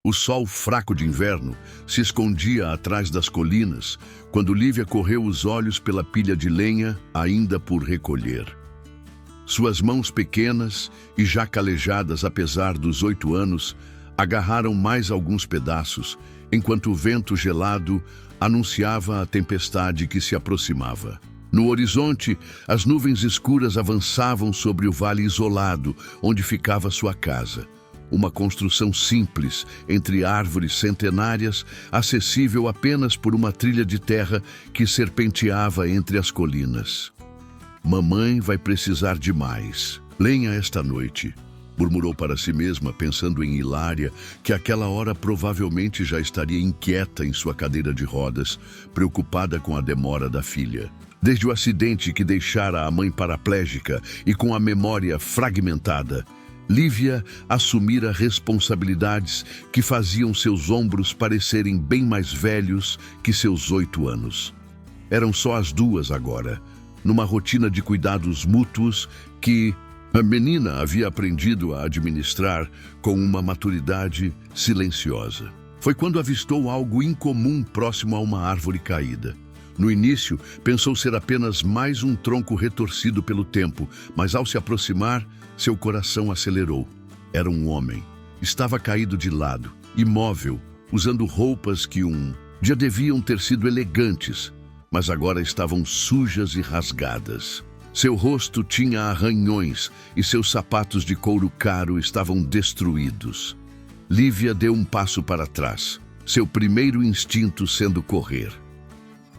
O sol fraco de inverno se escondia atrás das colinas quando Lívia correu os olhos pela pilha de lenha ainda por recolher. Suas mãos pequenas e já calejadas apesar dos 8 anos agarraram mais alguns pedaços enquanto o vento gelado anunciava a tempestade que se aproximava. No horizonte, as nuvens escuras avançavam sobre o vale isolado onde ficava sua casa. Uma construção simples, entre árvores centenárias, acessível apenas por uma trilha de terra que serpenteava entre as colinas. Mamãe vai precisar de mais lenha esta noite, murmurou para si mesma, pensando em Hilária, que àquela hora provavelmente já estaria inquieta em sua cadeira de rodas, preocupada com a demora da filha. Desde o acidente que deixara a mãe paraplégica e com a memória fragmentada, Lívia assumira responsabilidades que faziam seus ombros parecerem bem mais velhos que seus 8 anos. Eram só as duas agora, numa rotina de cuidados mútuos que a menina havia aprendido a administrar com uma maturidade silenciosa. Foi quando avistou algo incomum próximo a uma árvore caída. No início, pensou ser apenas mais um tronco retorcido pelo tempo, mas ao se aproximar, seu coração acelerou. Era um homem. Estava caído de lado, imóvel, usando roupas que dia deviam ter sido elegantes, mas agora estavam sujas e rasgadas. Seu rosto tinha arranhões e seus sapatos de couro caro estavam destruídos. Lívia deu um passo para trás, seu primeiro instinto sendo correr.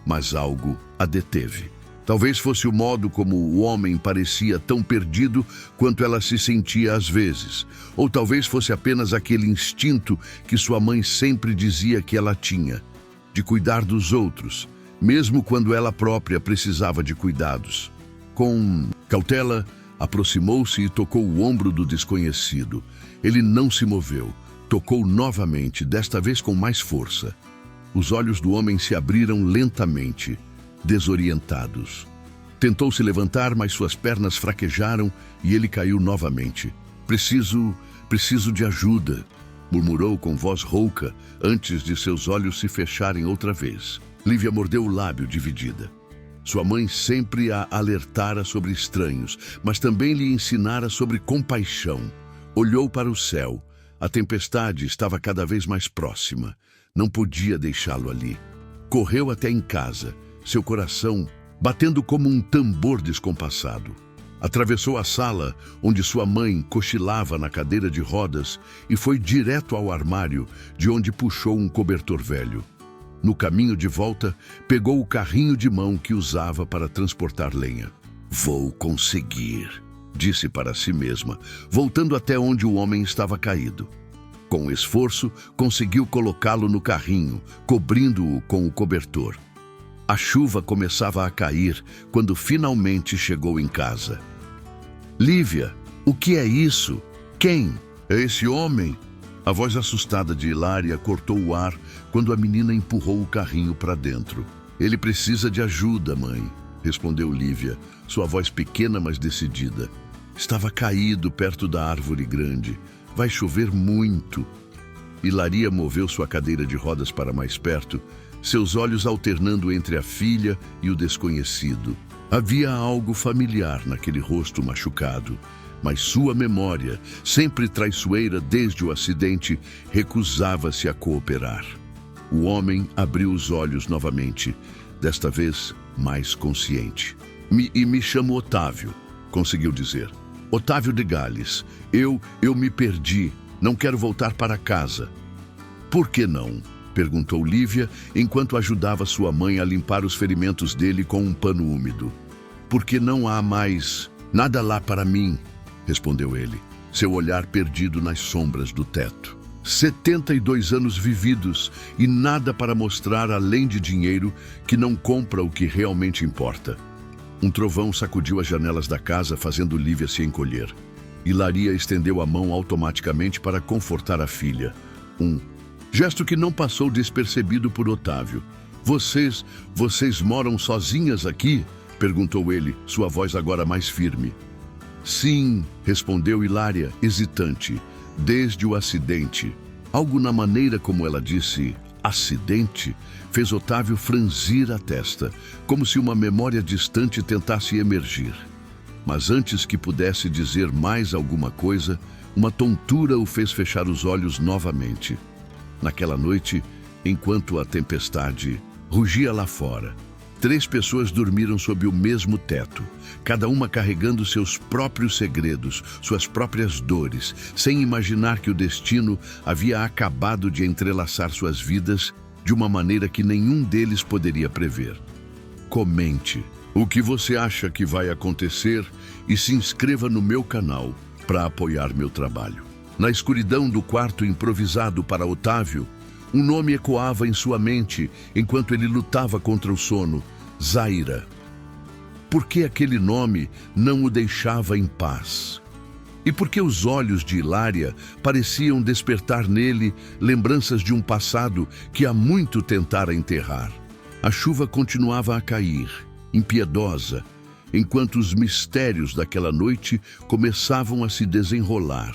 Mas algo a deteve. Talvez fosse o modo como o homem parecia tão perdido quanto ela se sentia às vezes. Ou talvez fosse apenas aquele instinto que sua mãe sempre dizia que ela tinha, de cuidar dos outros, mesmo quando ela própria precisava de cuidados. Com cautela, aproximou-se e tocou o ombro do desconhecido. Ele não se moveu. Tocou novamente, desta vez com mais força. Os olhos do homem se abriram lentamente, desorientados. Tentou se levantar, mas suas pernas fraquejaram e ele caiu novamente. Preciso de ajuda, murmurou com voz rouca antes de seus olhos se fecharem outra vez. Lívia mordeu o lábio dividida. Sua mãe sempre a alertara sobre estranhos, mas também lhe ensinara sobre compaixão. Olhou para o céu. A tempestade estava cada vez mais próxima. Não podia deixá-lo ali. Correu até em casa, seu coração batendo como um tambor descompassado. Atravessou a sala, onde sua mãe cochilava na cadeira de rodas, e foi direto ao armário, de onde puxou um cobertor velho. No caminho de volta, pegou o carrinho de mão que usava para transportar lenha. Vou conseguir, disse para si mesma, voltando até onde o homem estava caído. Com esforço, conseguiu colocá-lo no carrinho, cobrindo-o com o cobertor. A chuva começava a cair quando finalmente chegou em casa. Lívia, o que é isso? Quem? É esse homem? A voz assustada de Hilária cortou o ar quando a menina empurrou o carrinho para dentro. Ele precisa de ajuda, mãe, respondeu Lívia, sua voz pequena, mas decidida. Estava caído perto da árvore grande. Vai chover muito. Hilária moveu sua cadeira de rodas para mais perto, seus olhos alternando entre a filha e o desconhecido. Havia algo familiar naquele rosto machucado, mas sua memória, sempre traiçoeira desde o acidente, recusava-se a cooperar. O homem abriu os olhos novamente, desta vez mais consciente. Me chamo Otávio, conseguiu dizer. Otávio de Gales. Eu me perdi. Não quero voltar para casa. Por que não? Perguntou Lívia, enquanto ajudava sua mãe a limpar os ferimentos dele com um pano úmido. Porque não há mais nada lá para mim, respondeu ele, seu olhar perdido nas sombras do teto. 72 anos vividos e nada para mostrar além de dinheiro que não compra o que realmente importa. Um trovão sacudiu as janelas da casa, fazendo Lívia se encolher. Hilária estendeu a mão automaticamente para confortar a filha. Um gesto que não passou despercebido por Otávio. Vocês moram sozinhas aqui? Perguntou ele, sua voz agora mais firme. Sim, respondeu Hilária, hesitante. Desde o acidente. Algo na maneira como ela disse acidente fez Otávio franzir a testa, como se uma memória distante tentasse emergir. Mas antes que pudesse dizer mais alguma coisa, uma tontura o fez fechar os olhos novamente. Naquela noite, enquanto a tempestade rugia lá fora, 3 pessoas dormiram sob o mesmo teto, cada uma carregando seus próprios segredos, suas próprias dores, sem imaginar que o destino havia acabado de entrelaçar suas vidas de uma maneira que nenhum deles poderia prever. Comente o que você acha que vai acontecer e se inscreva no meu canal para apoiar meu trabalho. Na escuridão do quarto improvisado para Otávio, um nome ecoava em sua mente enquanto ele lutava contra o sono: Zaira. Por que aquele nome não o deixava em paz? E por que os olhos de Hilária pareciam despertar nele lembranças de um passado que há muito tentara enterrar? A chuva continuava a cair, impiedosa, enquanto os mistérios daquela noite começavam a se desenrolar,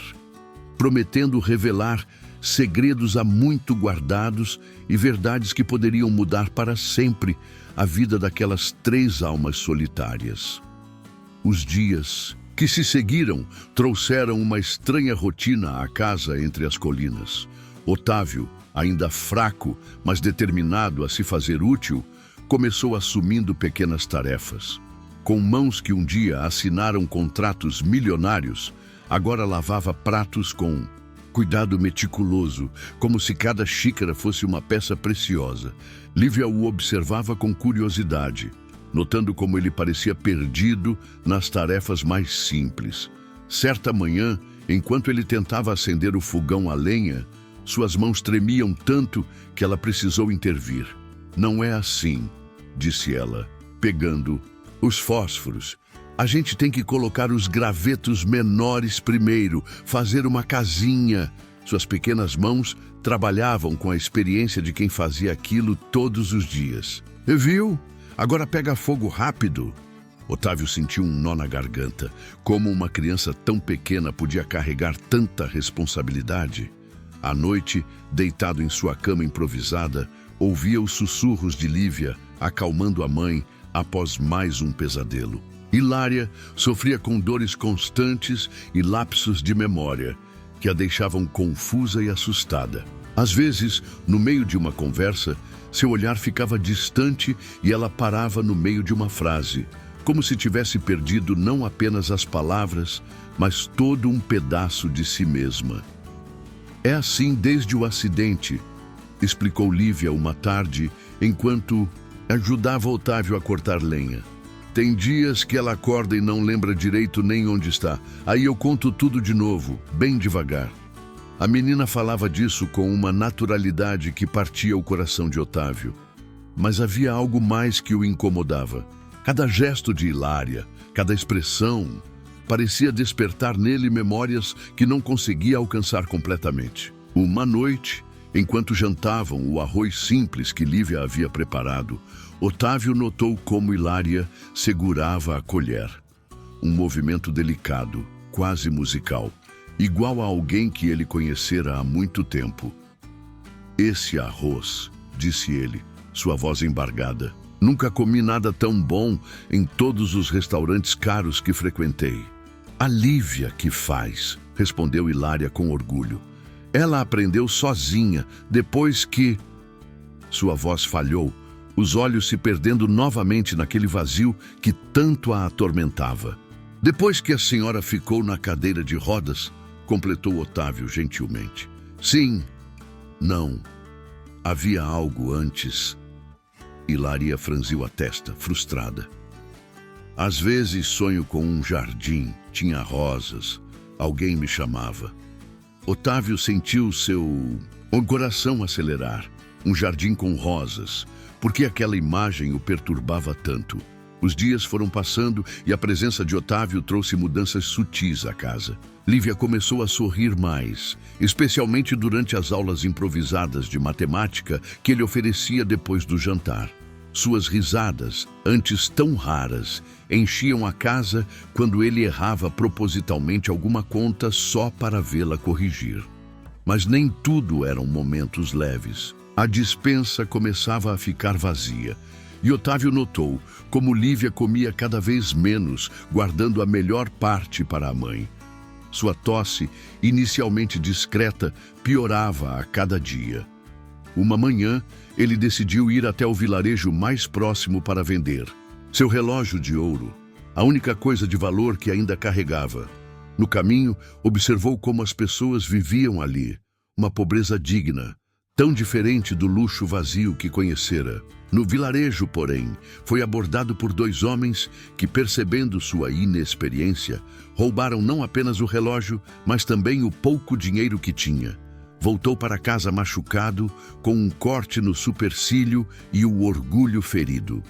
prometendo revelar segredos há muito guardados e verdades que poderiam mudar para sempre a vida daquelas 3 almas solitárias. Os dias que se seguiram trouxeram uma estranha rotina à casa entre as colinas. Otávio, ainda fraco, mas determinado a se fazer útil, começou assumindo pequenas tarefas. Com mãos que um dia assinaram contratos milionários, agora lavava pratos com cuidado meticuloso, como se cada xícara fosse uma peça preciosa. Lívia o observava com curiosidade, notando como ele parecia perdido nas tarefas mais simples. Certa manhã, enquanto ele tentava acender o fogão a lenha, suas mãos tremiam tanto que ela precisou intervir. "Não é assim", disse ela, pegando os fósforos. "A gente tem que colocar os gravetos menores primeiro, fazer uma casinha." Suas pequenas mãos trabalhavam com a experiência de quem fazia aquilo todos os dias. "Viu? Agora pega fogo rápido." Otávio sentiu um nó na garganta. Como uma criança tão pequena podia carregar tanta responsabilidade? À noite, deitado em sua cama improvisada, ouvia os sussurros de Lívia, acalmando a mãe após mais um pesadelo. Hilária sofria com dores constantes e lapsos de memória, que a deixavam confusa e assustada. Às vezes, no meio de uma conversa, seu olhar ficava distante e ela parava no meio de uma frase, como se tivesse perdido não apenas as palavras, mas todo um pedaço de si mesma. "É assim desde o acidente", explicou Lívia uma tarde, enquanto ajudava Otávio a cortar lenha. "Tem dias que ela acorda e não lembra direito nem onde está. Aí eu conto tudo de novo, bem devagar." A menina falava disso com uma naturalidade que partia o coração de Otávio. Mas havia algo mais que o incomodava. Cada gesto de Hilária, cada expressão, parecia despertar nele memórias que não conseguia alcançar completamente. Uma noite, enquanto jantavam o arroz simples que Lívia havia preparado, Otávio notou como Hilária segurava a colher. Um movimento delicado, quase musical, igual a alguém que ele conhecera há muito tempo. "Esse arroz", disse ele, sua voz embargada. "Nunca comi nada tão bom em todos os restaurantes caros que frequentei." "A Lívia que faz", respondeu Hilária com orgulho. "Ela aprendeu sozinha, depois que..." Sua voz falhou, os olhos se perdendo novamente naquele vazio que tanto a atormentava. "Depois que a senhora ficou na cadeira de rodas", completou Otávio gentilmente. "Sim, não. Havia algo antes." Hilária franziu a testa, frustrada. "Às vezes sonho com um jardim, tinha rosas, alguém me chamava." Otávio sentiu o coração acelerar. Um jardim com rosas. Por que aquela imagem o perturbava tanto? Os dias foram passando e a presença de Otávio trouxe mudanças sutis à casa. Lívia começou a sorrir mais, especialmente durante as aulas improvisadas de matemática que ele oferecia depois do jantar. Suas risadas, antes tão raras, enchiam a casa quando ele errava propositalmente alguma conta só para vê-la corrigir. Mas nem tudo eram momentos leves. A despensa começava a ficar vazia, e Otávio notou como Lívia comia cada vez menos, guardando a melhor parte para a mãe. Sua tosse, inicialmente discreta, piorava a cada dia. Uma manhã, ele decidiu ir até o vilarejo mais próximo para vender seu relógio de ouro, a única coisa de valor que ainda carregava. No caminho, observou como as pessoas viviam ali, uma pobreza digna, tão diferente do luxo vazio que conhecera. No vilarejo, porém, foi abordado por dois homens que, percebendo sua inexperiência, roubaram não apenas o relógio, mas também o pouco dinheiro que tinha. Voltou para casa machucado, com um corte no supercílio e o orgulho ferido.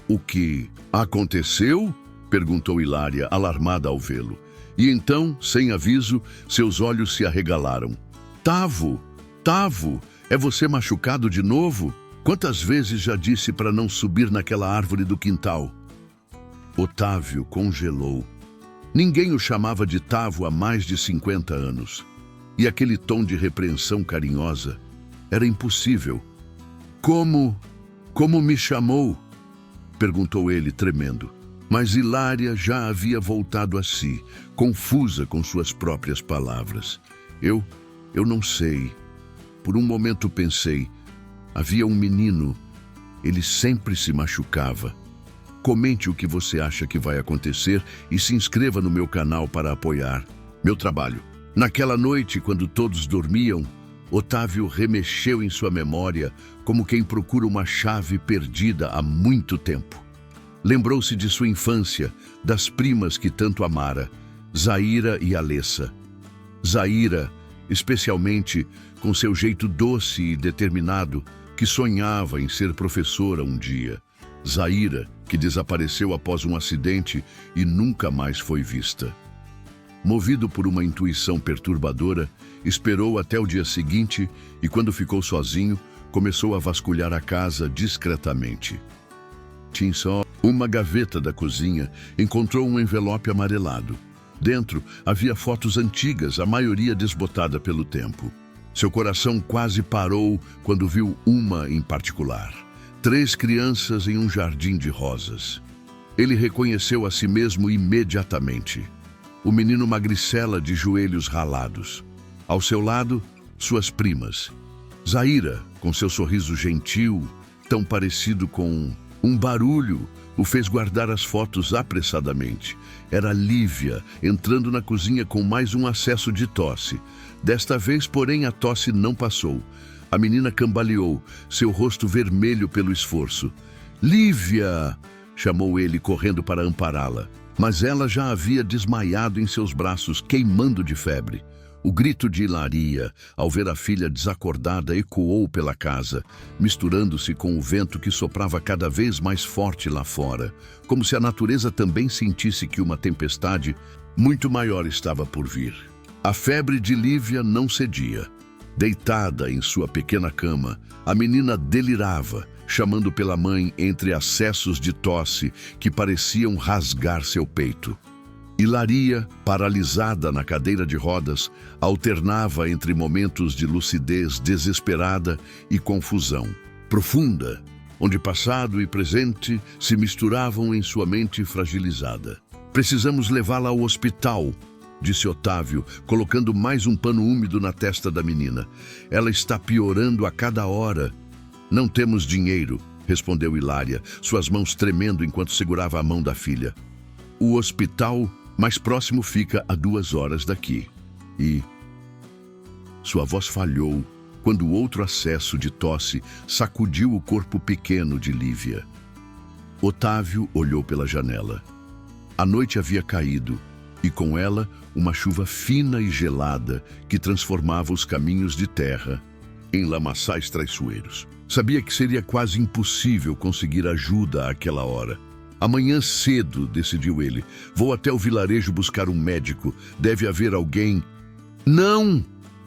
"O que aconteceu?" perguntou Hilária, alarmada ao vê-lo. E então, sem aviso, seus olhos se arregalaram. "Tavo! Tavo! É você machucado de novo? Quantas vezes já disse para não subir naquela árvore do quintal?" Otávio congelou. Ninguém o chamava de Tavo há mais de 50 anos. E aquele tom de repreensão carinhosa era impossível. Como me chamou?" perguntou ele, tremendo. Mas Hilária já havia voltado a si, confusa com suas próprias palavras. Eu não sei. Por um momento pensei, havia um menino, ele sempre se machucava. Comente o que você acha que vai acontecer e se inscreva no meu canal para apoiar meu trabalho. Naquela noite, quando todos dormiam, Otávio remexeu em sua memória como quem procura uma chave perdida há muito tempo. Lembrou-se de sua infância, das primas que tanto amara, Zaira e Alessa. Zaira, especialmente com seu jeito doce e determinado, que sonhava em ser professora um dia. Zaira, que desapareceu após um acidente e nunca mais foi vista. Movido por uma intuição perturbadora, esperou até o dia seguinte e, quando ficou sozinho, começou a vasculhar a casa discretamente. Tinha só uma gaveta da cozinha, encontrou um envelope amarelado. Dentro havia fotos antigas, a maioria desbotada pelo tempo. Seu coração quase parou quando viu uma em particular. 3 crianças em um jardim de rosas. Ele reconheceu a si mesmo imediatamente. O menino magricela de joelhos ralados. Ao seu lado, suas primas. Zaira, com seu sorriso gentil, tão parecido com um barulho, o fez guardar as fotos apressadamente. Era Lívia, entrando na cozinha com mais um acesso de tosse. Desta vez, porém, a tosse não passou. A menina cambaleou, seu rosto vermelho pelo esforço. "Lívia!" chamou ele, correndo para ampará-la. Mas ela já havia desmaiado em seus braços, queimando de febre. O grito de Hilária, ao ver a filha desacordada, ecoou pela casa, misturando-se com o vento que soprava cada vez mais forte lá fora, como se a natureza também sentisse que uma tempestade muito maior estava por vir. A febre de Lívia não cedia. Deitada em sua pequena cama, a menina delirava, chamando pela mãe entre acessos de tosse que pareciam rasgar seu peito. Hilária, paralisada na cadeira de rodas, alternava entre momentos de lucidez desesperada e confusão profunda, onde passado e presente se misturavam em sua mente fragilizada. "Precisamos levá-la ao hospital", disse Otávio, colocando mais um pano úmido na testa da menina. "Ela está piorando a cada hora." "Não temos dinheiro", respondeu Hilária, suas mãos tremendo enquanto segurava a mão da filha. "O hospital mais próximo fica a 2 horas daqui." E sua voz falhou quando outro acesso de tosse sacudiu o corpo pequeno de Lívia. Otávio olhou pela janela. A noite havia caído, e com ela uma chuva fina e gelada que transformava os caminhos de terra em lamaçais traiçoeiros. Sabia que seria quase impossível conseguir ajuda àquela hora. "Amanhã cedo", decidiu ele, "vou até o vilarejo buscar um médico. Deve haver alguém." "Não!"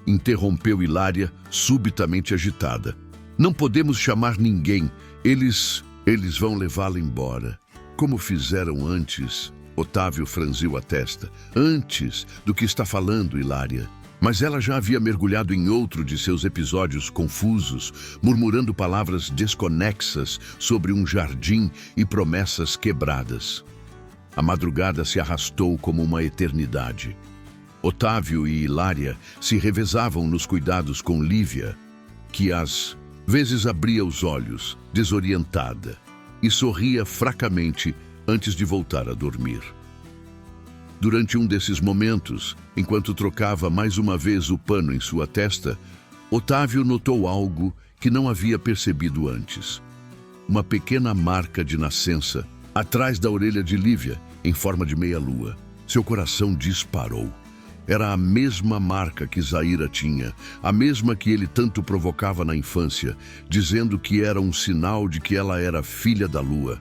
interrompeu Hilária, subitamente agitada. "Não podemos chamar ninguém. Eles vão levá-la embora. Como fizeram antes." Otávio franziu a testa. "Antes do que está falando, Hilária?" Mas ela já havia mergulhado em outro de seus episódios confusos, murmurando palavras desconexas sobre um jardim e promessas quebradas. A madrugada se arrastou como uma eternidade. Otávio e Hilária se revezavam nos cuidados com Lívia, que às vezes abria os olhos, desorientada, e sorria fracamente antes de voltar a dormir. Durante um desses momentos, enquanto trocava mais uma vez o pano em sua testa, Otávio notou algo que não havia percebido antes. Uma pequena marca de nascença, atrás da orelha de Lívia, em forma de meia-lua. Seu coração disparou. Era a mesma marca que Zaira tinha, a mesma que ele tanto provocava na infância, dizendo que era um sinal de que ela era filha da lua.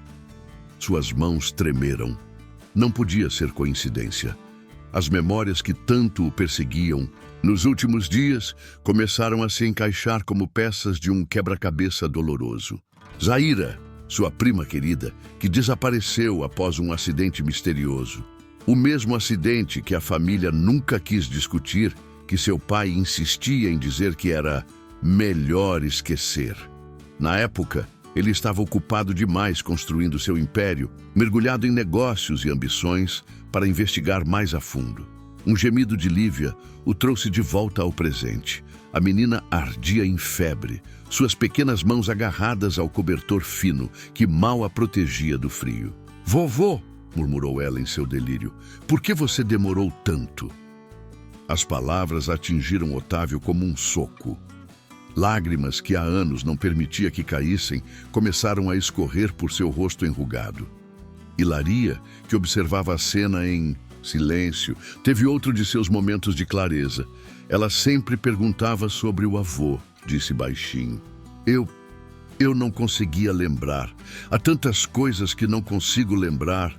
Suas mãos tremeram. Não podia ser coincidência. As memórias que tanto o perseguiam, nos últimos dias, começaram a se encaixar como peças de um quebra-cabeça doloroso. Zaira, sua prima querida, que desapareceu após um acidente misterioso. O mesmo acidente que a família nunca quis discutir, que seu pai insistia em dizer que era melhor esquecer. Na época, ele estava ocupado demais construindo seu império, mergulhado em negócios e ambições para investigar mais a fundo. Um gemido de Lívia o trouxe de volta ao presente. A menina ardia em febre, suas pequenas mãos agarradas ao cobertor fino que mal a protegia do frio. "Vovô!" murmurou ela em seu delírio. "Por que você demorou tanto?" As palavras atingiram Otávio como um soco. Lágrimas que há anos não permitia que caíssem começaram a escorrer por seu rosto enrugado. Hilária, que observava a cena em silêncio, teve outro de seus momentos de clareza. Ela sempre perguntava sobre o avô, disse baixinho. Eu não conseguia lembrar. Há tantas coisas que não consigo lembrar."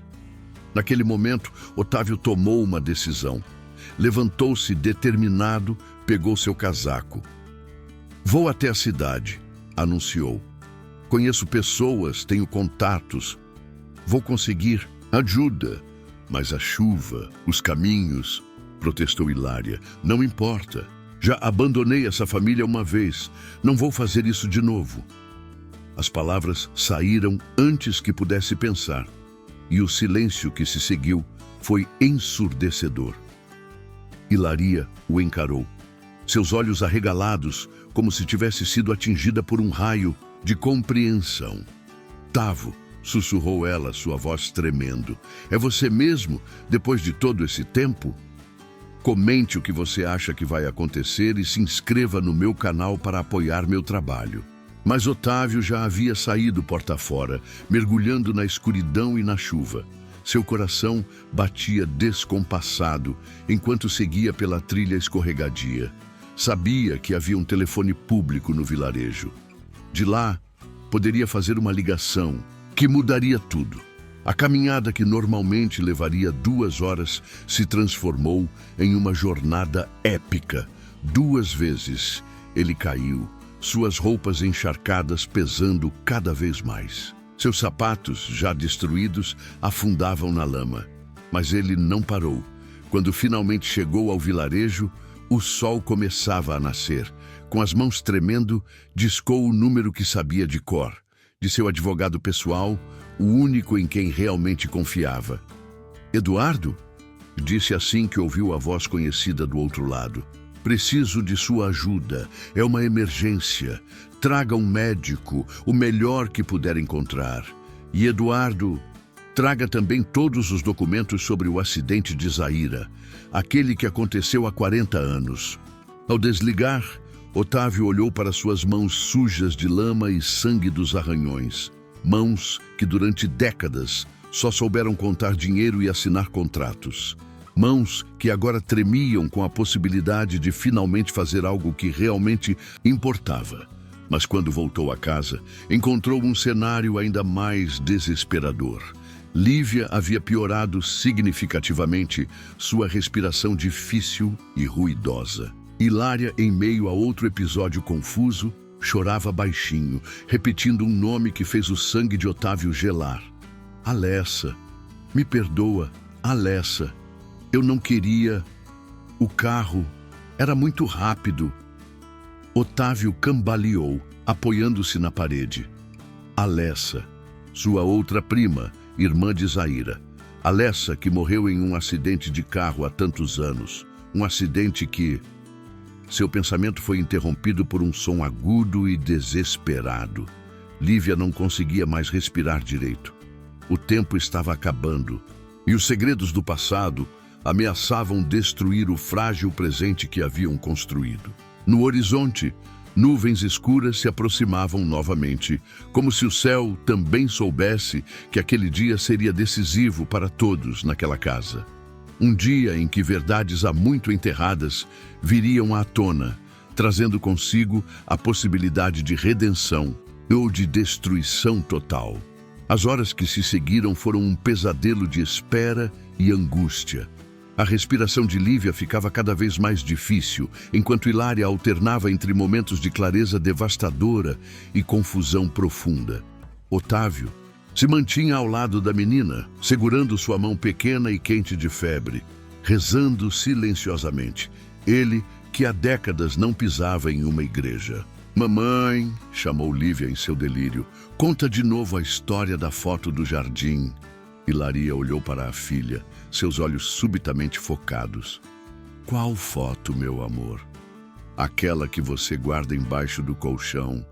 Naquele momento, Otávio tomou uma decisão. Levantou-se determinado, pegou seu casaco. "Vou até a cidade", anunciou. "Conheço pessoas, tenho contatos. Vou conseguir ajuda." "Mas a chuva, os caminhos", protestou Hilária. "Não importa. Já abandonei essa família uma vez. Não vou fazer isso de novo." As palavras saíram antes que pudesse pensar, e o silêncio que se seguiu foi ensurdecedor. Hilária o encarou, seus olhos arregalados, como se tivesse sido atingida por um raio de compreensão. "Tavo", sussurrou ela, sua voz tremendo. "É você mesmo, depois de todo esse tempo? Comente o que você acha que vai acontecer e se inscreva no meu canal para apoiar meu trabalho." Mas Otávio já havia saído porta fora, mergulhando na escuridão e na chuva. Seu coração batia descompassado enquanto seguia pela trilha escorregadia. Sabia que havia um telefone público no vilarejo. De lá, poderia fazer uma ligação que mudaria tudo. A caminhada que normalmente levaria 2 horas se transformou em uma jornada épica. 2 vezes ele caiu, suas roupas encharcadas pesando cada vez mais. Seus sapatos, já destruídos, afundavam na lama. Mas ele não parou. Quando finalmente chegou ao vilarejo, o sol começava a nascer. Com as mãos tremendo, discou o número que sabia de cor, de seu advogado pessoal, o único em quem realmente confiava. "Eduardo?", disse assim que ouviu a voz conhecida do outro lado. "Preciso de sua ajuda. É uma emergência. Traga um médico, o melhor que puder encontrar. E Eduardo, traga também todos os documentos sobre o acidente de Zaira, aquele que aconteceu há 40 anos. Ao desligar, Otávio olhou para suas mãos sujas de lama e sangue dos arranhões. Mãos que durante décadas só souberam contar dinheiro e assinar contratos. Mãos que agora tremiam com a possibilidade de finalmente fazer algo que realmente importava. Mas quando voltou a casa, encontrou um cenário ainda mais desesperador. Lívia havia piorado significativamente, sua respiração difícil e ruidosa. Hilária, em meio a outro episódio confuso, chorava baixinho, repetindo um nome que fez o sangue de Otávio gelar. "Alessa, me perdoa, Alessa. Eu não queria. O carro Era muito rápido. Otávio cambaleou, apoiando-se na parede. Alessa, sua outra prima, irmã de Zaira. Alessa, que morreu em um acidente de carro há tantos anos. Um acidente que... Seu pensamento foi interrompido por um som agudo e desesperado. Lívia não conseguia mais respirar direito. O tempo estava acabando, e os segredos do passado ameaçavam destruir o frágil presente que haviam construído. No horizonte, nuvens escuras se aproximavam novamente, como se o céu também soubesse que aquele dia seria decisivo para todos naquela casa. Um dia em que verdades há muito enterradas viriam à tona, trazendo consigo a possibilidade de redenção ou de destruição total. As horas que se seguiram foram um pesadelo de espera e angústia. A respiração de Lívia ficava cada vez mais difícil, enquanto Hilária alternava entre momentos de clareza devastadora e confusão profunda. Otávio se mantinha ao lado da menina, segurando sua mão pequena e quente de febre, rezando silenciosamente. Ele, que há décadas não pisava em uma igreja. "Mamãe", chamou Lívia em seu delírio, "conta de novo a história da foto do jardim." Hilaria olhou para a filha, seus olhos subitamente focados. "Qual foto, meu amor?" "Aquela que você guarda embaixo do colchão,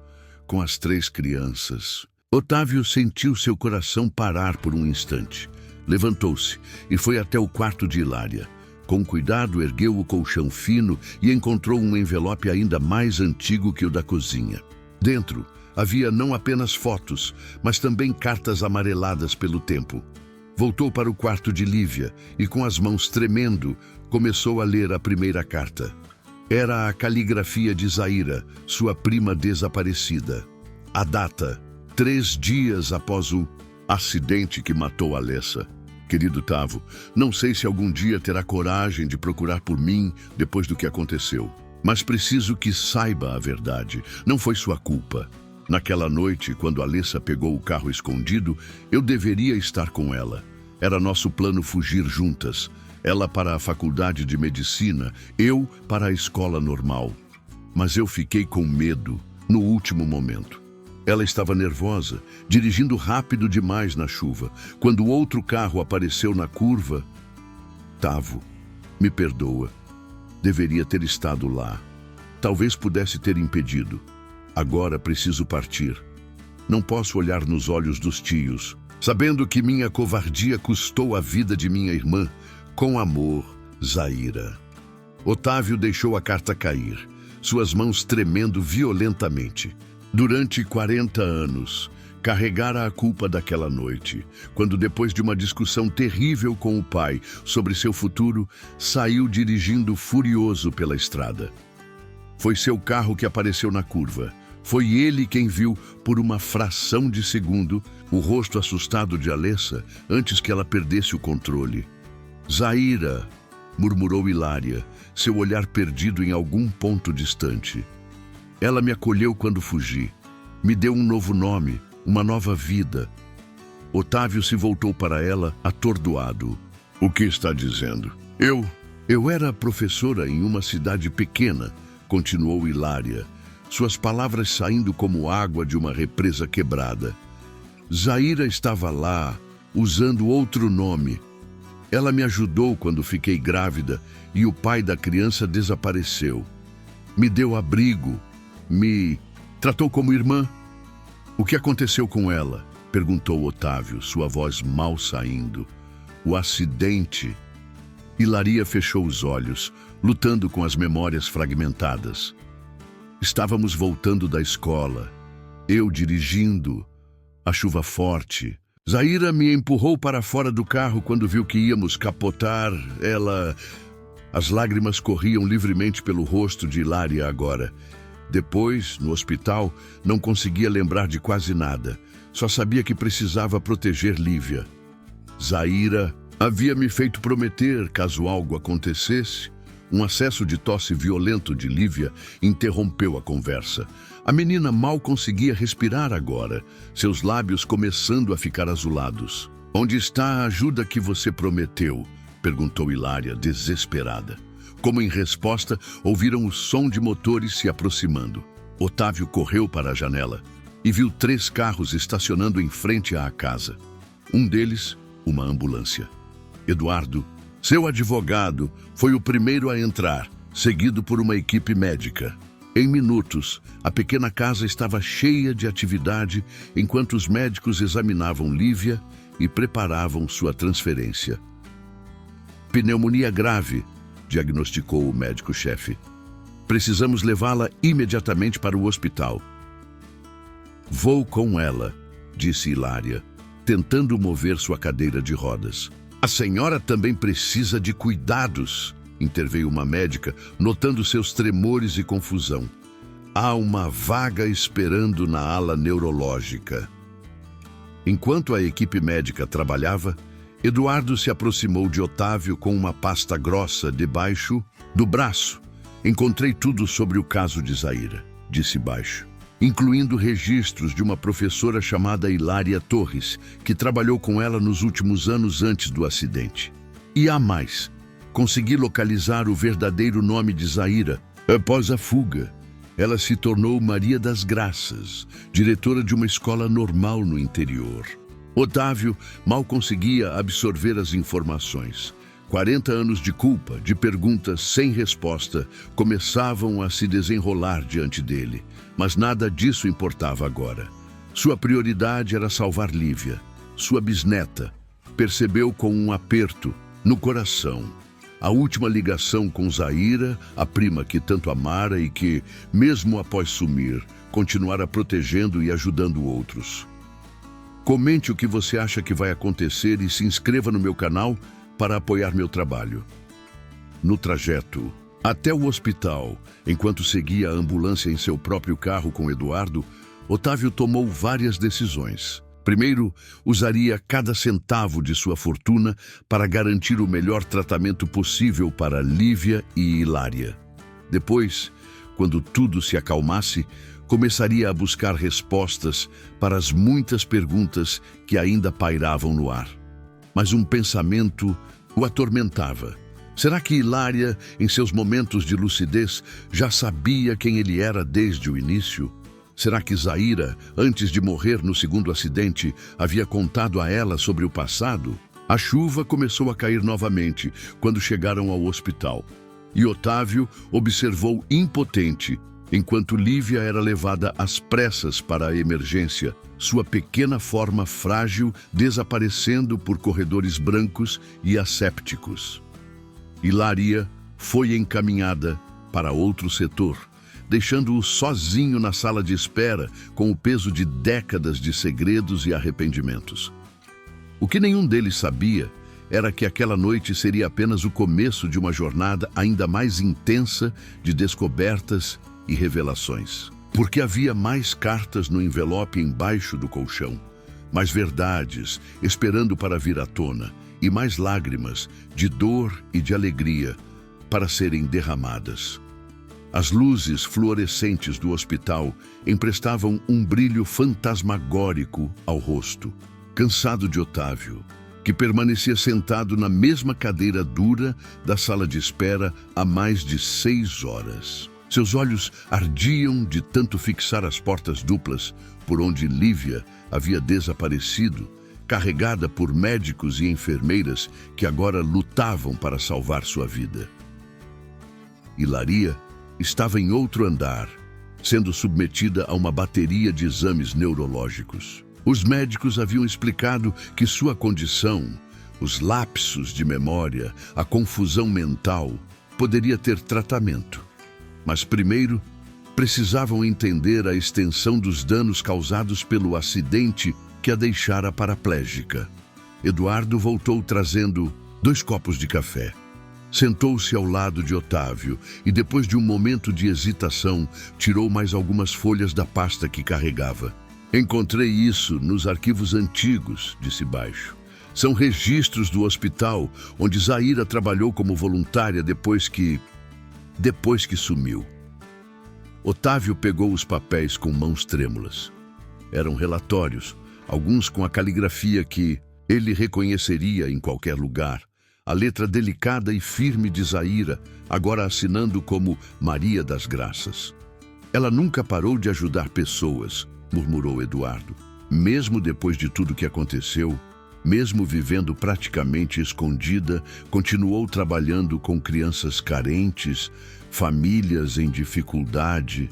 com as 3 crianças." Otávio sentiu seu coração parar por um instante. Levantou-se e foi até o quarto de Hilária. Com cuidado, ergueu o colchão fino e encontrou um envelope ainda mais antigo que o da cozinha. Dentro, havia não apenas fotos, mas também cartas amareladas pelo tempo. Voltou para o quarto de Lívia e, com as mãos tremendo, começou a ler a primeira carta. Era a caligrafia de Zaira, sua prima desaparecida. A data, 3 dias após o acidente que matou Alessa. "Querido Tavo, não sei se algum dia terá coragem de procurar por mim depois do que aconteceu. Mas preciso que saiba a verdade. Não foi sua culpa. Naquela noite, quando Alessa pegou o carro escondido, eu deveria estar com ela. Era nosso plano fugir juntas. Ela para a faculdade de medicina, eu para a escola normal. Mas eu fiquei com medo no último momento. Ela estava nervosa, dirigindo rápido demais na chuva. Quando outro carro apareceu na curva... Tavo, me perdoa. Deveria ter estado lá. Talvez pudesse ter impedido. Agora preciso partir. Não posso olhar nos olhos dos tios, sabendo que minha covardia custou a vida de minha irmã. Com amor, Zaira." Otávio deixou a carta cair, suas mãos tremendo violentamente. Durante 40 anos, carregara a culpa daquela noite, quando depois de uma discussão terrível com o pai sobre seu futuro, saiu dirigindo furioso pela estrada. Foi seu carro que apareceu na curva. Foi ele quem viu, por uma fração de segundo, o rosto assustado de Alessa antes que ela perdesse o controle. "Zaira", murmurou Hilária, seu olhar perdido em algum ponto distante. "Ela me acolheu quando fugi. Me deu um novo nome, uma nova vida." Otávio se voltou para ela, atordoado. "O que está dizendo?" Eu era professora em uma cidade pequena", continuou Hilária, suas palavras saindo como água de uma represa quebrada. "Zaira estava lá, usando outro nome. Ela me ajudou quando fiquei grávida e o pai da criança desapareceu. Me deu abrigo. Me tratou como irmã." "O que aconteceu com ela?" perguntou Otávio, sua voz mal saindo. "O acidente." Hilaria fechou os olhos, lutando com as memórias fragmentadas. "Estávamos voltando da escola. Eu dirigindo. A chuva forte. Zaira me empurrou para fora do carro quando viu que íamos capotar. Ela..." As lágrimas corriam livremente pelo rosto de Hilaria agora. Depois, no hospital, não conseguia lembrar de quase nada. Só sabia que precisava proteger Lívia. Zaira havia me feito prometer, caso algo acontecesse. Um acesso de tosse violento de Lívia interrompeu a conversa. A menina mal conseguia respirar agora, seus lábios começando a ficar azulados. "Onde está a ajuda que você prometeu?" perguntou Hilária, desesperada. Como em resposta, ouviram o som de motores se aproximando. Otávio correu para a janela e viu 3 carros estacionando em frente à casa. Um deles, uma ambulância. Eduardo, seu advogado, foi o primeiro a entrar, seguido por uma equipe médica. Em minutos, a pequena casa estava cheia de atividade enquanto os médicos examinavam Lívia e preparavam sua transferência. Pneumonia grave, diagnosticou o médico-chefe. Precisamos levá-la imediatamente para o hospital. Vou com ela, disse Hilária, tentando mover sua cadeira de rodas. A senhora também precisa de cuidados, interveio uma médica, notando seus tremores e confusão. Há uma vaga esperando na ala neurológica. Enquanto a equipe médica trabalhava, Eduardo se aproximou de Otávio com uma pasta grossa debaixo do braço. Encontrei tudo sobre o caso de Zaira, disse baixo, incluindo registros de uma professora chamada Hilária Torres, que trabalhou com ela nos últimos anos antes do acidente. E há mais. Consegui localizar o verdadeiro nome de Zaira. Após a fuga, ela se tornou Maria das Graças, diretora de uma escola normal no interior. Otávio mal conseguia absorver as informações. 40 anos de culpa, de perguntas sem resposta, começavam a se desenrolar diante dele. Mas nada disso importava agora. Sua prioridade era salvar Lívia, sua bisneta. Percebeu com um aperto no coração a última ligação com Zaira, a prima que tanto amara e que, mesmo após sumir, continuara protegendo e ajudando outros. Comente o que você acha que vai acontecer e se inscreva no meu canal para apoiar meu trabalho. No trajeto até o hospital, enquanto seguia a ambulância em seu próprio carro com Eduardo, Otávio tomou várias decisões. Primeiro, usaria cada centavo de sua fortuna para garantir o melhor tratamento possível para Lívia e Hilária. Depois, quando tudo se acalmasse, começaria a buscar respostas para as muitas perguntas que ainda pairavam no ar. Mas um pensamento o atormentava. Será que Hilária, em seus momentos de lucidez, já sabia quem ele era desde o início? Será que Zaira, antes de morrer no segundo acidente, havia contado a ela sobre o passado? A chuva começou a cair novamente quando chegaram ao hospital. E Otávio observou impotente, enquanto Lívia era levada às pressas para a emergência, sua pequena forma frágil desaparecendo por corredores brancos e assépticos. Hilária foi encaminhada para outro setor, deixando-o sozinho na sala de espera com o peso de décadas de segredos e arrependimentos. O que nenhum deles sabia era que aquela noite seria apenas o começo de uma jornada ainda mais intensa de descobertas e revelações. Porque havia mais cartas no envelope embaixo do colchão, mais verdades esperando para vir à tona e mais lágrimas de dor e de alegria para serem derramadas. As luzes fluorescentes do hospital emprestavam um brilho fantasmagórico ao rosto, cansado de Otávio, que permanecia sentado na mesma cadeira dura da sala de espera há mais de 6 horas. Seus olhos ardiam de tanto fixar as portas duplas por onde Lívia havia desaparecido, carregada por médicos e enfermeiras que agora lutavam para salvar sua vida. Hilária estava em outro andar, sendo submetida a uma bateria de exames neurológicos. Os médicos haviam explicado que sua condição, os lapsos de memória, a confusão mental, poderia ter tratamento. Mas primeiro, precisavam entender a extensão dos danos causados pelo acidente que a deixara paraplégica. Eduardo voltou trazendo 2 copos de café. Sentou-se ao lado de Otávio e, depois de um momento de hesitação, tirou mais algumas folhas da pasta que carregava. Encontrei isso nos arquivos antigos, disse baixo. São registros do hospital onde Zaira trabalhou como voluntária depois que sumiu. Otávio pegou os papéis com mãos trêmulas. Eram relatórios, alguns com a caligrafia que ele reconheceria em qualquer lugar. a letra delicada e firme de Zaira, agora assinando como Maria das Graças. Ela nunca parou de ajudar pessoas, murmurou Eduardo. Mesmo depois de tudo que aconteceu, mesmo vivendo praticamente escondida, continuou trabalhando com crianças carentes, famílias em dificuldade.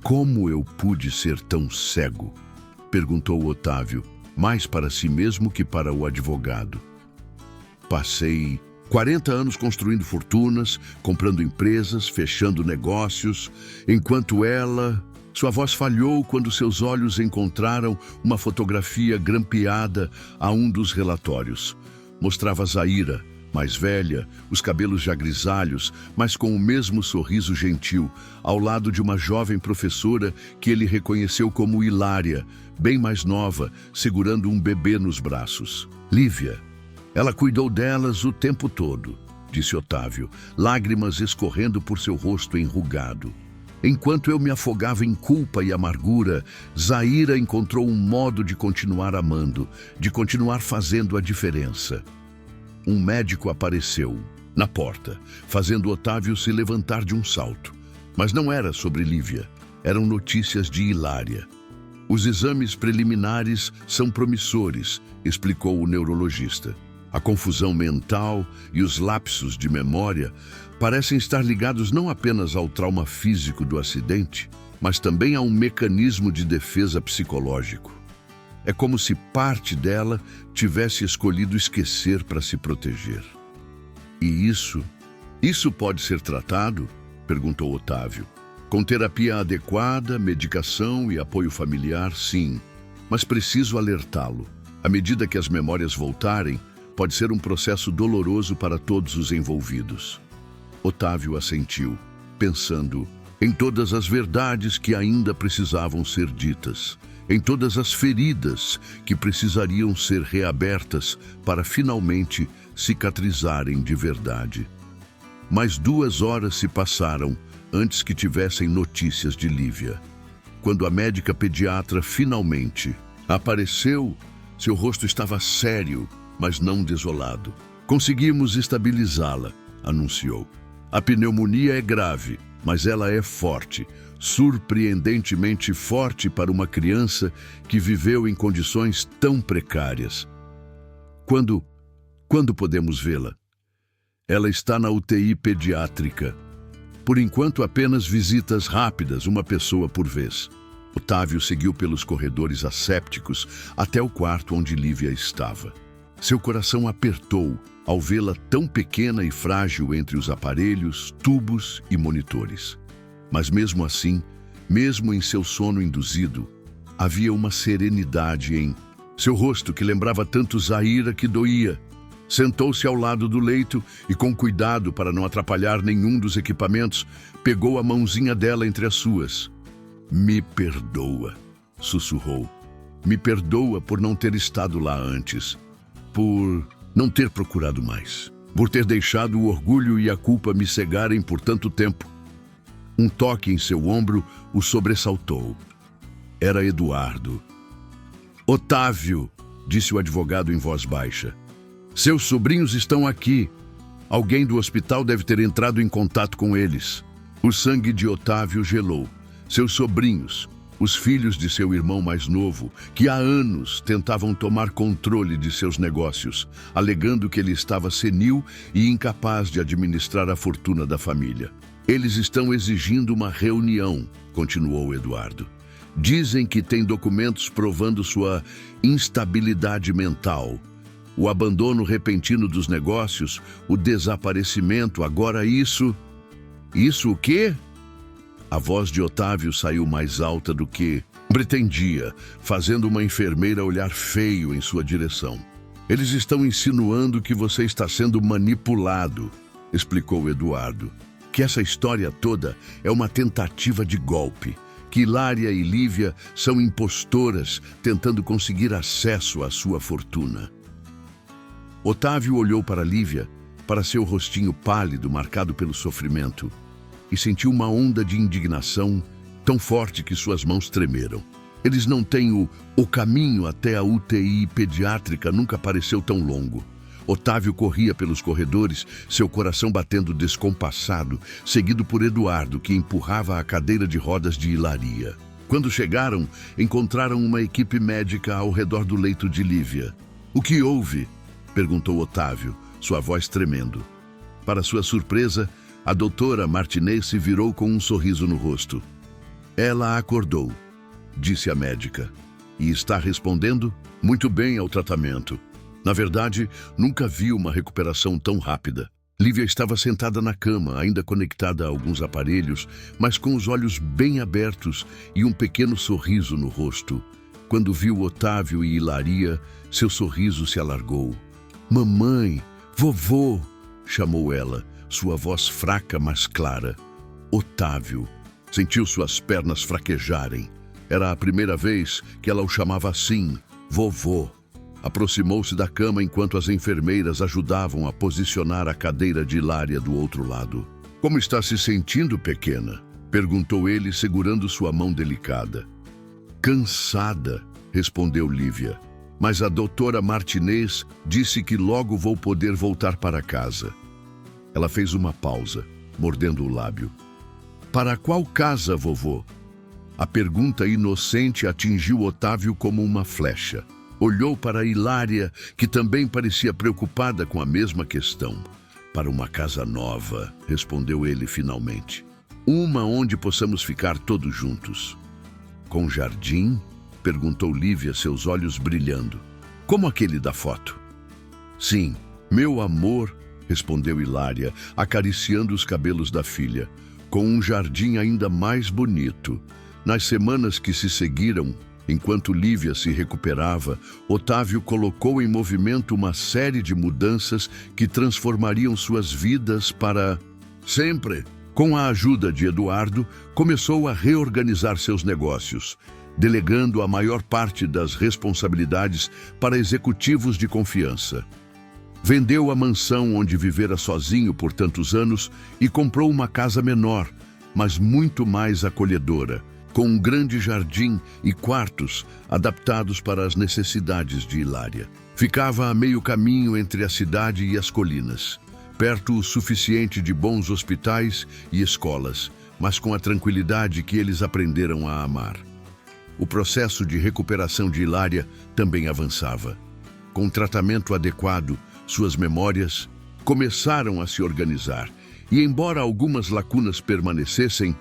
Como eu pude ser tão cego? Perguntou Otávio, mais para si mesmo que para o advogado. Passei 40 anos construindo fortunas, comprando empresas, fechando negócios, enquanto ela... Sua voz falhou quando seus olhos encontraram uma fotografia grampeada a um dos relatórios. Mostrava Zaira, mais velha, os cabelos já grisalhos, mas com o mesmo sorriso gentil, ao lado de uma jovem professora que ele reconheceu como Hilária, bem mais nova, segurando um bebê nos braços. Lívia. Ela cuidou delas o tempo todo, disse Otávio, lágrimas escorrendo por seu rosto enrugado. Enquanto eu me afogava em culpa e amargura, Zaira encontrou um modo de continuar amando, de continuar fazendo a diferença. Um médico apareceu, na porta, fazendo Otávio se levantar de um salto. Mas não era sobre Lívia, eram notícias de Hilária. Os exames preliminares são promissores, explicou o neurologista. A confusão mental e os lapsos de memória parecem estar ligados não apenas ao trauma físico do acidente, mas também a um mecanismo de defesa psicológico. É como se parte dela tivesse escolhido esquecer para se proteger. E isso pode ser tratado? Perguntou Otávio. Com terapia adequada, medicação e apoio familiar, sim. Mas preciso alertá-lo. À medida que as memórias voltarem, pode ser um processo doloroso para todos os envolvidos. Otávio assentiu, pensando em todas as verdades que ainda precisavam ser ditas, em todas as feridas que precisariam ser reabertas para finalmente cicatrizarem de verdade. Mais 2 horas se passaram antes que tivessem notícias de Lívia. Quando a médica pediatra finalmente apareceu, seu rosto estava sério, mas não desolado. Conseguimos estabilizá-la, anunciou. A pneumonia é grave, mas ela é forte, surpreendentemente forte para uma criança que viveu em condições tão precárias. Quando podemos vê-la? Ela está na UTI pediátrica. Por enquanto, apenas visitas rápidas, uma pessoa por vez. Otávio seguiu pelos corredores assépticos até o quarto onde Lívia estava. Seu coração apertou ao vê-la tão pequena e frágil entre os aparelhos, tubos e monitores. Mas mesmo assim, mesmo em seu sono induzido, havia uma serenidade em seu rosto que lembrava tanto Zaira que doía. Sentou-se ao lado do leito e, com cuidado para não atrapalhar nenhum dos equipamentos, pegou a mãozinha dela entre as suas. Me perdoa, sussurrou. Me perdoa por não ter estado lá antes. Por não ter procurado mais, por ter deixado o orgulho e a culpa me cegarem por tanto tempo. Um toque em seu ombro o sobressaltou. Era Eduardo. Otávio, disse o advogado em voz baixa. Seus sobrinhos estão aqui. Alguém do hospital deve ter entrado em contato com eles. O sangue de Otávio gelou. Seus sobrinhos, os filhos de seu irmão mais novo, que há anos tentavam tomar controle de seus negócios, alegando que ele estava senil e incapaz de administrar a fortuna da família. Eles estão exigindo uma reunião, continuou Eduardo. Dizem que tem documentos provando sua instabilidade mental, o abandono repentino dos negócios, o desaparecimento, agora isso... Isso o quê? A voz de Otávio saiu mais alta do que pretendia, fazendo uma enfermeira olhar feio em sua direção. Eles estão insinuando que você está sendo manipulado, explicou Eduardo. Que essa história toda é uma tentativa de golpe, que Hilária e Lívia são impostoras tentando conseguir acesso à sua fortuna. Otávio olhou para Lívia, para seu rostinho pálido marcado pelo sofrimento, e sentiu uma onda de indignação tão forte que suas mãos tremeram. Eles não têm o caminho até a UTI pediátrica nunca pareceu tão longo. Otávio corria pelos corredores, seu coração batendo descompassado, seguido por Eduardo, que empurrava a cadeira de rodas de Hilaria. Quando chegaram, encontraram uma equipe médica ao redor do leito de Lívia. "O que houve?" perguntou Otávio, sua voz tremendo. Para sua surpresa, a doutora Martinez se virou com um sorriso no rosto. "Ela acordou", disse a médica, "e está respondendo muito bem ao tratamento. Na verdade, nunca vi uma recuperação tão rápida." Lívia estava sentada na cama, ainda conectada a alguns aparelhos, mas com os olhos bem abertos e um pequeno sorriso no rosto. Quando viu Otávio e Hilaria, seu sorriso se alargou. "Mamãe, vovô", chamou ela, sua voz fraca, mas clara. Otávio sentiu suas pernas fraquejarem. Era a primeira vez que ela o chamava assim, vovô. Aproximou-se da cama enquanto as enfermeiras ajudavam a posicionar a cadeira de Hilaria do outro lado. "Como está se sentindo, pequena?" perguntou ele, segurando sua mão delicada. "Cansada", respondeu Lívia. "Mas a doutora Martinez disse que logo vou poder voltar para casa." Ela fez uma pausa, mordendo o lábio. "Para qual casa, vovô?" A pergunta inocente atingiu Otávio como uma flecha. Olhou para Hilaria, que também parecia preocupada com a mesma questão. "Para uma casa nova", respondeu ele finalmente. "Uma onde possamos ficar todos juntos." "Com jardim?" perguntou Lívia, seus olhos brilhando. "Como aquele da foto?" "Sim, meu amor", respondeu Hilaria, acariciando os cabelos da filha. "Com um jardim ainda mais bonito." Nas semanas que se seguiram, enquanto Lívia se recuperava, Otávio colocou em movimento uma série de mudanças que transformariam suas vidas para sempre. Com a ajuda de Eduardo, começou a reorganizar seus negócios, delegando a maior parte das responsabilidades para executivos de confiança. Vendeu a mansão onde vivera sozinho por tantos anos e comprou uma casa menor, mas muito mais acolhedora, com um grande jardim e quartos adaptados para as necessidades de Hilaria. Ficava a meio caminho entre a cidade e as colinas, perto o suficiente de bons hospitais e escolas, mas com a tranquilidade que eles aprenderam a amar. O processo de recuperação de Hilaria também avançava. Com tratamento adequado, suas memórias começaram a se organizar, e embora algumas lacunas permanecessem,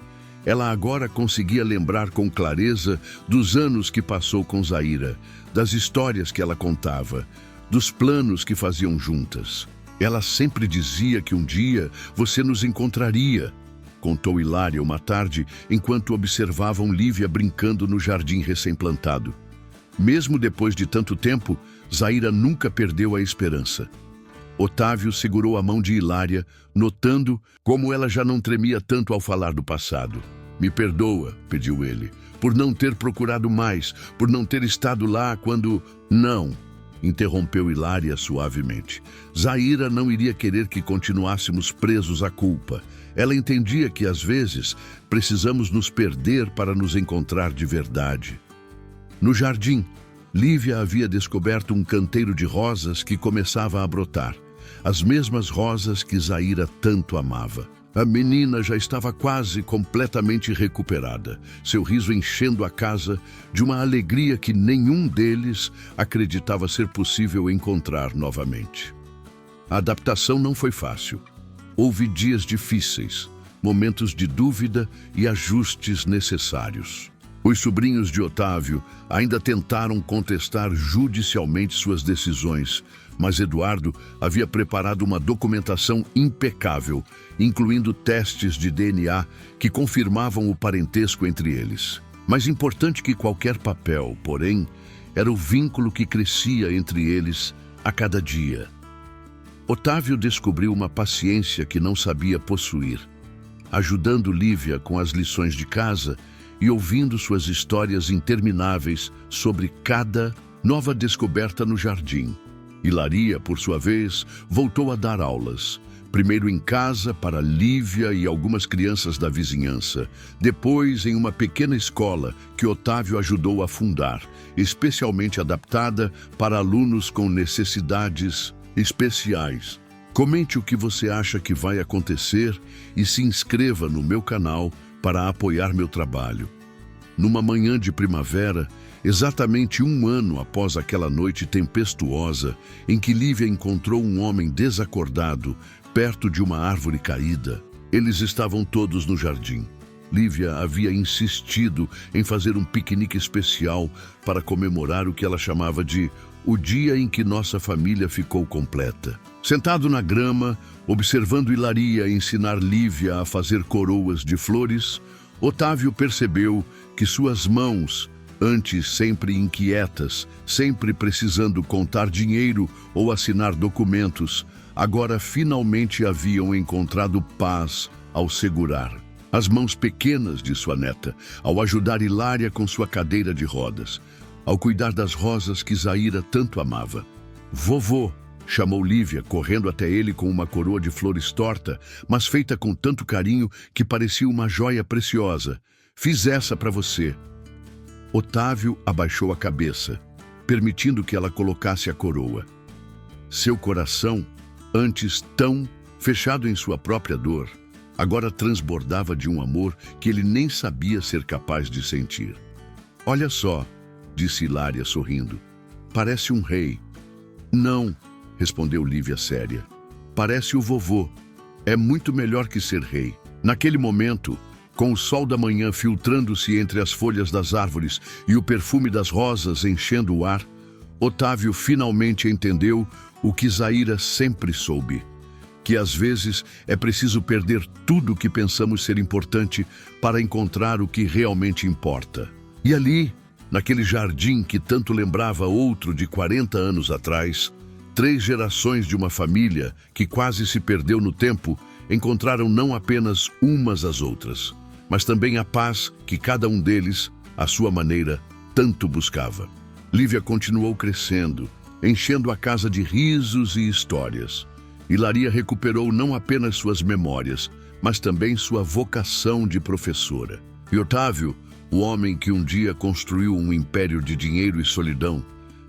ela agora conseguia lembrar com clareza dos anos que passou com Zaira, das histórias que ela contava, dos planos que faziam juntas. "Ela sempre dizia que um dia você nos encontraria", contou Hilaria uma tarde enquanto observavam Lívia brincando no jardim recém-plantado. Mesmo depois de tanto tempo, Zaira nunca perdeu a esperança. Otávio segurou a mão de Hilaria, notando como ela já não tremia tanto ao falar do passado. "Me perdoa", pediu ele, "por não ter procurado mais, por não ter estado lá quando..." "Não", interrompeu Hilaria suavemente. "Zaira não iria querer que continuássemos presos à culpa. Ela entendia que, às vezes, precisamos nos perder para nos encontrar de verdade." No jardim, Lívia havia descoberto um canteiro de rosas que começava a brotar, as mesmas rosas que Zaira tanto amava. A menina já estava quase completamente recuperada, seu riso enchendo a casa de uma alegria que nenhum deles acreditava ser possível encontrar novamente. A adaptação não foi fácil. Houve dias difíceis, momentos de dúvida e ajustes necessários. Os sobrinhos de Otávio ainda tentaram contestar judicialmente suas decisões, mas Eduardo havia preparado uma documentação impecável, incluindo testes de DNA que confirmavam o parentesco entre eles. Mais importante que qualquer papel, porém, era o vínculo que crescia entre eles a cada dia. Otávio descobriu uma paciência que não sabia possuir, ajudando Lívia com as lições de casa e ouvindo suas histórias intermináveis sobre cada nova descoberta no jardim. Hilaria, por sua vez, voltou a dar aulas, primeiro em casa para Lívia e algumas crianças da vizinhança, depois em uma pequena escola que Otávio ajudou a fundar, especialmente adaptada para alunos com necessidades especiais. Comente o que você acha que vai acontecer e se inscreva no meu canal para apoiar meu trabalho. Numa manhã de primavera, exatamente 1 ano após aquela noite tempestuosa em que Lívia encontrou um homem desacordado perto de uma árvore caída, eles estavam todos no jardim. Lívia havia insistido em fazer um piquenique especial para comemorar o que ela chamava de o dia em que nossa família ficou completa. Sentado na grama, observando Hilaria ensinar Lívia a fazer coroas de flores, Otávio percebeu que suas mãos, antes sempre inquietas, sempre precisando contar dinheiro ou assinar documentos, agora finalmente haviam encontrado paz ao segurar as mãos pequenas de sua neta, ao ajudar Hilária com sua cadeira de rodas, ao cuidar das rosas que Zaira tanto amava. Vovô, chamou Lívia, correndo até ele com uma coroa de flores torta, mas feita com tanto carinho que parecia uma joia preciosa. Fiz essa para você. Otávio abaixou a cabeça, permitindo que ela colocasse a coroa. Seu coração, antes tão fechado em sua própria dor, agora transbordava de um amor que ele nem sabia ser capaz de sentir. Olha só, disse Hilária sorrindo. Parece um rei. Não, respondeu Lívia séria. Parece o vovô. É muito melhor que ser rei. Naquele momento, com o sol da manhã filtrando-se entre as folhas das árvores e o perfume das rosas enchendo o ar, Otávio finalmente entendeu o que Zaira sempre soube: que às vezes é preciso perder tudo o que pensamos ser importante para encontrar o que realmente importa. E ali, naquele jardim que tanto lembrava outro de 40 anos atrás, 3 gerações de uma família que quase se perdeu no tempo encontraram não apenas umas às outras, mas também a paz que cada um deles, à sua maneira, tanto buscava. Lívia continuou crescendo, enchendo a casa de risos e histórias. Hilaria recuperou não apenas suas memórias, mas também sua vocação de professora. E Otávio, o homem que um dia construiu um império de dinheiro e solidão,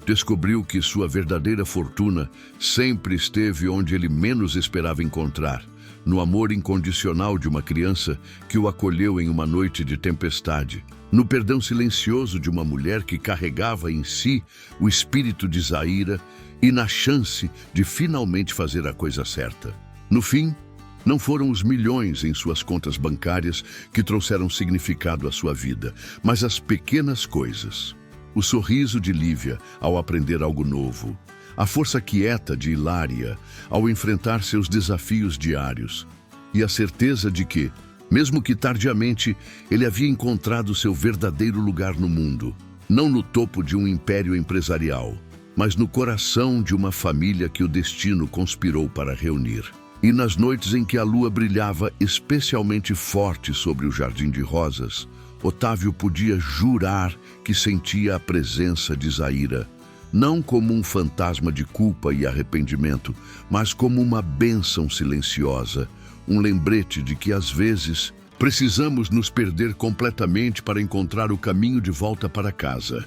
descobriu que sua verdadeira fortuna sempre esteve onde ele menos esperava encontrar, no amor incondicional de uma criança que o acolheu em uma noite de tempestade, no perdão silencioso de uma mulher que carregava em si o espírito de Zaira e na chance de finalmente fazer a coisa certa. No fim, não foram os milhões em suas contas bancárias que trouxeram significado à sua vida, mas as pequenas coisas. O sorriso de Lívia ao aprender algo novo, a força quieta de Hilária ao enfrentar seus desafios diários, e a certeza de que, mesmo que tardiamente, ele havia encontrado seu verdadeiro lugar no mundo, não no topo de um império empresarial, mas no coração de uma família que o destino conspirou para reunir. E nas noites em que a lua brilhava especialmente forte sobre o jardim de rosas, Otávio podia jurar que sentia a presença de Zaira, não como um fantasma de culpa e arrependimento, mas como uma bênção silenciosa, um lembrete de que às vezes precisamos nos perder completamente para encontrar o caminho de volta para casa.